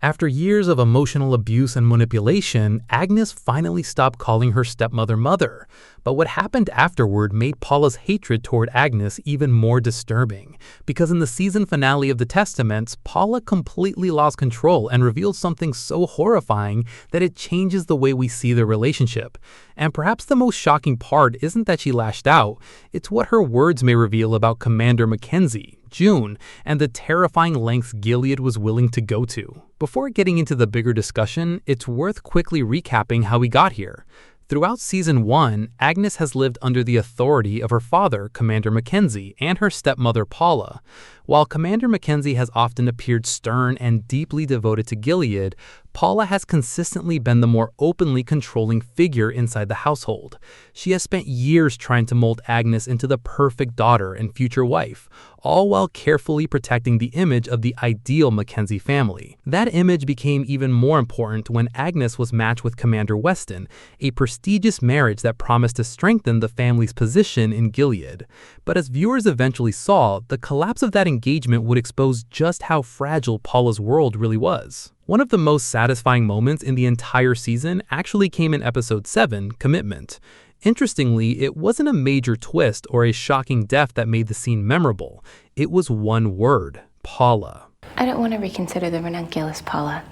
After years of emotional abuse and manipulation, Agnes finally stopped calling her stepmother mother. But what happened afterward made Paula's hatred toward Agnes even more disturbing, because in the season finale of The Testaments, Paula completely lost control and revealed something so horrifying that it changes the way we see their relationship. And perhaps the most shocking part isn't that she lashed out, it's what her words may reveal about Commander MacKenzie, June, and the terrifying lengths Gilead was willing to go to. Before getting into the bigger discussion, it's worth quickly recapping how we got here. Throughout Season 1, Agnes has lived under the authority of her father, Commander MacKenzie, and her stepmother, Paula. While Commander MacKenzie has often appeared stern and deeply devoted to Gilead, Paula has consistently been the more openly controlling figure inside the household. She has spent years trying to mold Agnes into the perfect daughter and future wife, all while carefully protecting the image of the ideal McKenzie family. That image became even more important when Agnes was matched with Commander Weston, a prestigious marriage that promised to strengthen the family's position in Gilead. But as viewers eventually saw, the collapse of that engagement would expose just how fragile Paula's world really was. One of the most satisfying moments in the entire season actually came in Episode 7, Commitment. Interestingly, it wasn't a major twist or a shocking death that made the scene memorable. It was one word: Paula. I don't want to reconsider the ranunculus, Paula.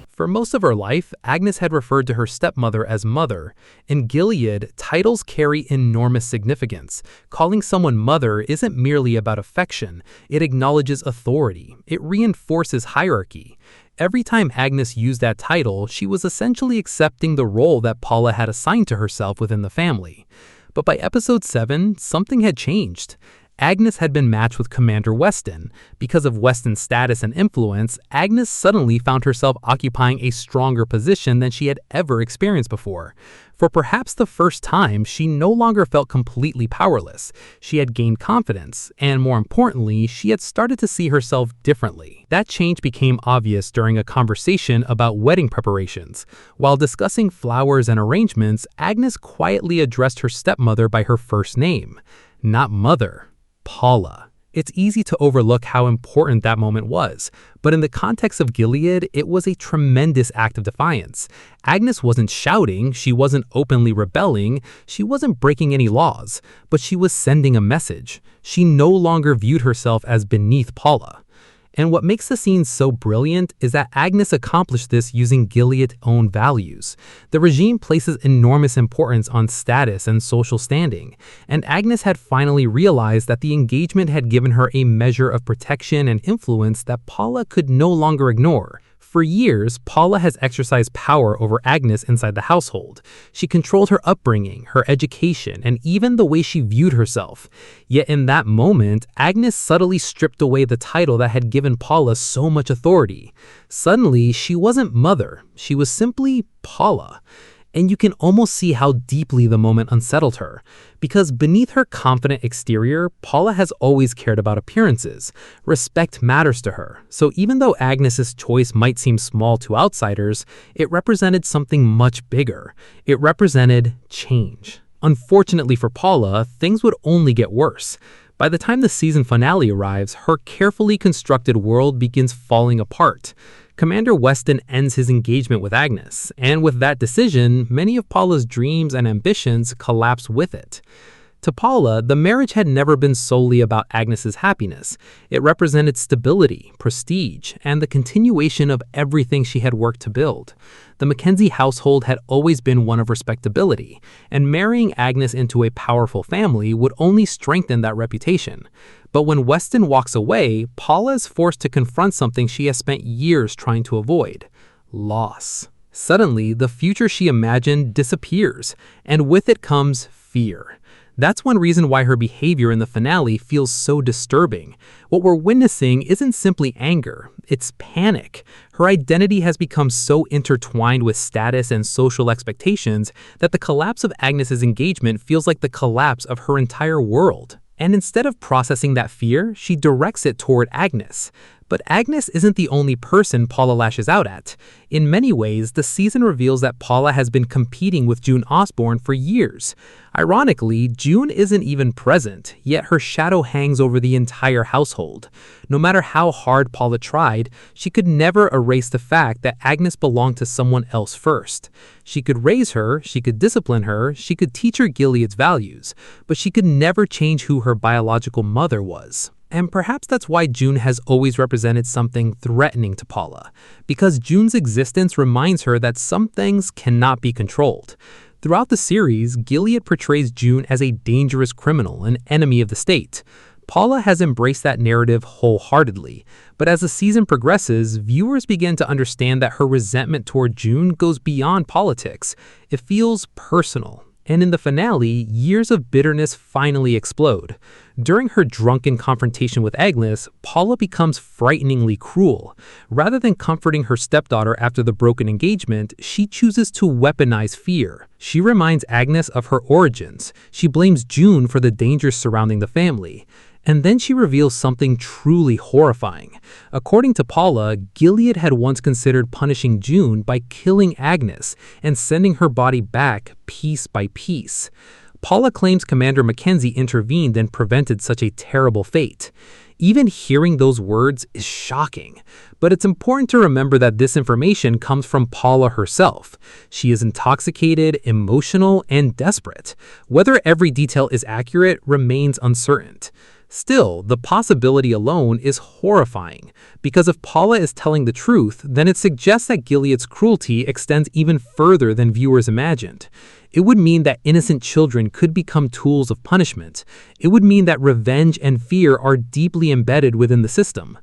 For most of her life, Agnes had referred to her stepmother as mother. In Gilead, titles carry enormous significance. Calling someone mother isn't merely about affection. It acknowledges authority. It reinforces hierarchy. Every time Agnes used that title, she was essentially accepting the role that Paula had assigned to herself within the family. But by Episode 7, something had changed. Agnes had been matched with Commander Weston. Because of Weston's status and influence, Agnes suddenly found herself occupying a stronger position than she had ever experienced before. For perhaps the first time, she no longer felt completely powerless. She had gained confidence, and more importantly, she had started to see herself differently. That change became obvious during a conversation about wedding preparations. While discussing flowers and arrangements, Agnes quietly addressed her stepmother by her first name. Not mother. Paula. It's easy to overlook how important that moment was, but in the context of Gilead, it was a tremendous act of defiance. Agnes wasn't shouting, she wasn't openly rebelling, she wasn't breaking any laws, but she was sending a message. She no longer viewed herself as beneath Paula. And what makes the scene so brilliant is that Agnes accomplished this using Gilead's own values. The regime places enormous importance on status and social standing, and Agnes had finally realized that the engagement had given her a measure of protection and influence that Paula could no longer ignore. For years, Paula has exercised power over Agnes inside the household. She controlled her upbringing, her education, and even the way she viewed herself. Yet in that moment, Agnes subtly stripped away the title that had given Paula so much authority. Suddenly, she wasn't mother, she was simply Paula. And you can almost see how deeply the moment unsettled her. Because beneath her confident exterior, Paula has always cared about appearances. Respect matters to her. So even though Agnes's choice might seem small to outsiders, it represented something much bigger. It represented change. Unfortunately for Paula, things would only get worse. By the time the season finale arrives, her carefully constructed world begins falling apart. Commander Weston ends his engagement with Agnes, and with that decision, many of Paula's dreams and ambitions collapse with it. To Paula, the marriage had never been solely about Agnes's happiness. It represented stability, prestige, and the continuation of everything she had worked to build. The McKenzie household had always been one of respectability, and marrying Agnes into a powerful family would only strengthen that reputation. But when Weston walks away, Paula is forced to confront something she has spent years trying to avoid: loss. Suddenly, the future she imagined disappears, and with it comes fear. That's one reason why her behavior in the finale feels so disturbing. What we're witnessing isn't simply anger, it's panic. Her identity has become so intertwined with status and social expectations that the collapse of Agnes's engagement feels like the collapse of her entire world. And instead of processing that fear, she directs it toward Agnes. But Agnes isn't the only person Paula lashes out at. In many ways, the season reveals that Paula has been competing with June Osborne for years. Ironically, June isn't even present, yet her shadow hangs over the entire household. No matter how hard Paula tried, she could never erase the fact that Agnes belonged to someone else first. She could raise her, she could discipline her, she could teach her Gilead's values, but she could never change who her biological mother was. And perhaps that's why June has always represented something threatening to Paula, because June's existence reminds her that some things cannot be controlled. Throughout the series, Gilead portrays June as a dangerous criminal, an enemy of the state. Paula has embraced that narrative wholeheartedly, but as the season progresses, viewers begin to understand that her resentment toward June goes beyond politics. It feels personal. And in the finale, years of bitterness finally explode. During her drunken confrontation with Agnes, Paula becomes frighteningly cruel. Rather than comforting her stepdaughter after the broken engagement, she chooses to weaponize fear. She reminds Agnes of her origins. She blames June for the dangers surrounding the family. And then she reveals something truly horrifying. According to Paula, Gilead had once considered punishing June by killing Agnes and sending her body back piece by piece. Paula claims Commander MacKenzie intervened and prevented such a terrible fate. Even hearing those words is shocking, but it's important to remember that this information comes from Paula herself. She is intoxicated, emotional, and desperate. Whether every detail is accurate remains uncertain. Still, the possibility alone is horrifying, because if Paula is telling the truth, then it suggests that Gilead's cruelty extends even further than viewers imagined. It would mean that innocent children could become tools of punishment. It would mean that revenge and fear are deeply embedded within the system.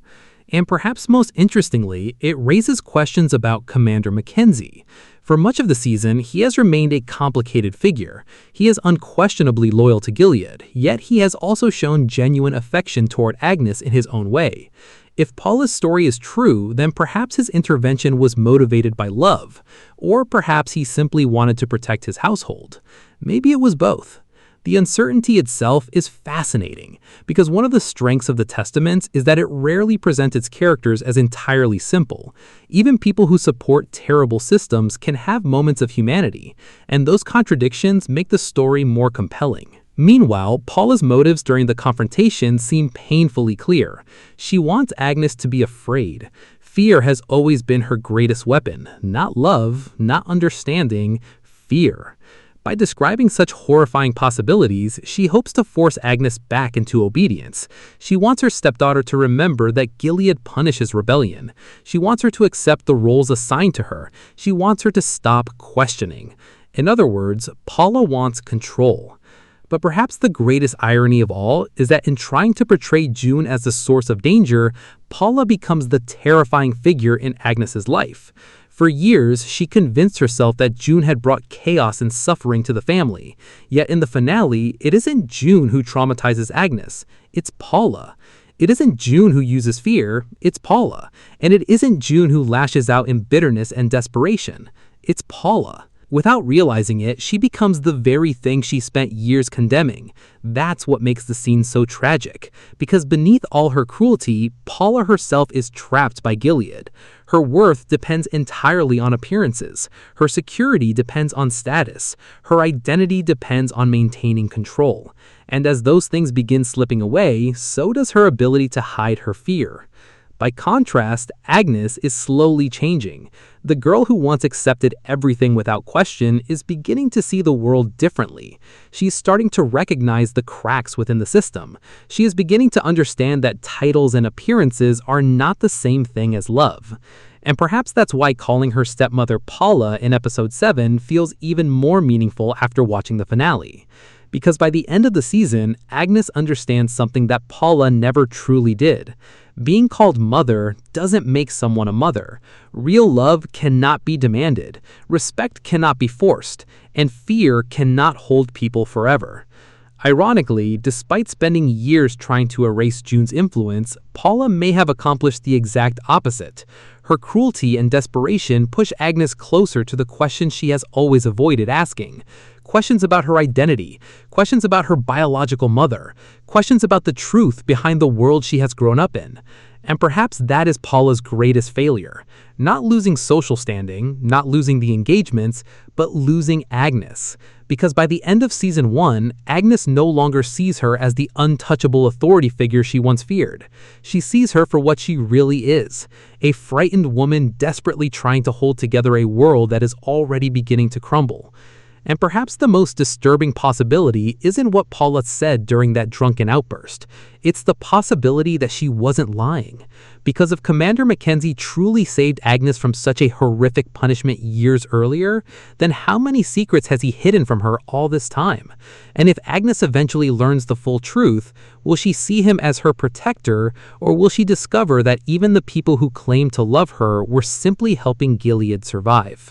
And perhaps most interestingly, it raises questions about Commander MacKenzie. For much of the season, he has remained a complicated figure. He is unquestionably loyal to Gilead, yet he has also shown genuine affection toward Agnes in his own way. If Paula's story is true, then perhaps his intervention was motivated by love, or perhaps he simply wanted to protect his household. Maybe it was both. The uncertainty itself is fascinating, because one of the strengths of the Testaments is that it rarely presents its characters as entirely simple. Even people who support terrible systems can have moments of humanity, and those contradictions make the story more compelling. Meanwhile, Paula's motives during the confrontation seem painfully clear. She wants Agnes to be afraid. Fear has always been her greatest weapon. Not love, not understanding, fear. By describing such horrifying possibilities, she hopes to force Agnes back into obedience. She wants her stepdaughter to remember that Gilead punishes rebellion. She wants her to accept the roles assigned to her. She wants her to stop questioning. In other words, Paula wants control. But perhaps the greatest irony of all is that in trying to portray June as the source of danger, Paula becomes the terrifying figure in Agnes's life. For years, she convinced herself that June had brought chaos and suffering to the family. Yet in the finale, it isn't June who traumatizes Agnes, it's Paula. It isn't June who uses fear, it's Paula. And it isn't June who lashes out in bitterness and desperation, it's Paula. Without realizing it, she becomes the very thing she spent years condemning. That's what makes the scene so tragic, because beneath all her cruelty, Paula herself is trapped by Gilead. Her worth depends entirely on appearances. Her security depends on status. Her identity depends on maintaining control. And as those things begin slipping away, so does her ability to hide her fear. By contrast, Agnes is slowly changing. The girl who once accepted everything without question is beginning to see the world differently. She's starting to recognize the cracks within the system. She is beginning to understand that titles and appearances are not the same thing as love. And perhaps that's why calling her stepmother Paula in episode 7 feels even more meaningful after watching the finale. Because by the end of the season, Agnes understands something that Paula never truly did. Being called mother doesn't make someone a mother. Real love cannot be demanded, respect cannot be forced, and fear cannot hold people forever. Ironically, despite spending years trying to erase June's influence, Paula may have accomplished the exact opposite. Her cruelty and desperation push Agnes closer to the questions she has always avoided asking. Questions about her identity, questions about her biological mother, questions about the truth behind the world she has grown up in. And perhaps that is Paula's greatest failure. Not losing social standing, not losing the engagements, but losing Agnes. Because by the end of season 1, Agnes no longer sees her as the untouchable authority figure she once feared. She sees her for what she really is, a frightened woman desperately trying to hold together a world that is already beginning to crumble. And perhaps the most disturbing possibility isn't what Paula said during that drunken outburst. It's the possibility that she wasn't lying. Because if Commander MacKenzie truly saved Agnes from such a horrific punishment years earlier, then how many secrets has he hidden from her all this time? And if Agnes eventually learns the full truth, will she see him as her protector, or will she discover that even the people who claim to love her were simply helping Gilead survive?